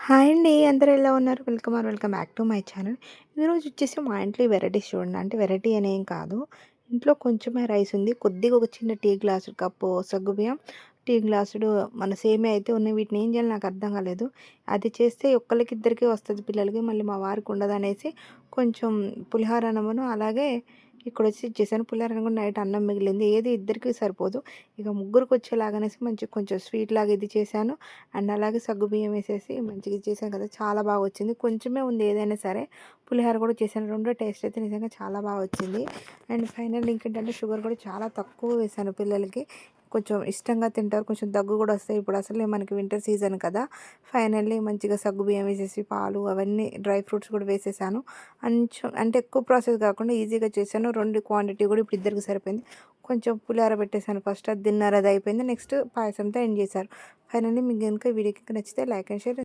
Hi అండి. అందరూ ఎలా ఉన్నారు? Welcome back to my channel. ఈరోజు వచ్చేసి మా ఇంట్లో వెరైటీస్ చూడండి. అంటే వెరైటీ అనేం కాదు. ఇంట్లో కొంచెమే రైస్ ఉంది. కొద్దిగా ఒక చిన్న టీ గ్లాసు కప్పు సగ్గుబియ్యం, టీ గ్లాసుడు మన సేమియా అయితే ఉన్నాయి. వీటిని ఏం చేయాలో నాకు అర్థం కాలేదు. అది చేస్తే ఒక్కళ్ళకి ఇద్దరికే వస్తది పిల్లలకి. మళ్ళీ మా వారికి ఉండదనేసి కొంచెం పులిహోర అన్నమును అలాగే ఇక్కడొచ్చి ఇచ్చేసాను. పులిహోర అన్నం కూడా నైట్ అన్నం మిగిలింది. ఏది ఇద్దరికీ సరిపోదు. ఇక ముగ్గురికొచ్చేలాగనేసి మంచిగా కొంచెం స్వీట్ లాగా ఇది చేశాను. అండ్ అలాగే సగ్గుబియ్యం వేసేసి మంచిగా చేశాను కదా! చాలా బాగా వచ్చింది. కొంచెమే ఉంది ఏదైనా సరే. పులిహోర కూడా చేశాను. రెండో టేస్ట్ అయితే నిజంగా చాలా బాగా వచ్చింది. అండ్ ఫైనల్ ఇంకేంటంటే షుగర్ కూడా చాలా తక్కువ వేశాను పిల్లలకి. కొంచెం ఇష్టంగా తింటారు. కొంచెం దగ్గు కూడా వస్తాయి. ఇప్పుడు అసలే మనకి వింటర్ సీజన్ కదా! ఫైనల్లీ మంచిగా సగ్గుబియ్యం వేసేసి పాలు అవన్నీ డ్రై ఫ్రూట్స్ కూడా వేసేసాను. కొంచెం అంటే ఎక్కువ ప్రాసెస్ కాకుండా ఈజీగా చేశాను. 2 క్వాంటిటీ కూడా ఇప్పుడు ఇద్దరికి సరిపోయింది. కొంచెం పులిహోర పెట్టేసాను ఫస్ట్. అది డిన్నర్ అది అయిపోయింది. నెక్స్ట్ పాయసంతో ఎండ్ చేశారు. ఫైనల్లీ మీకు గనుక ఈ వీడియో నచ్చితే లైక్ అండ్ షేర్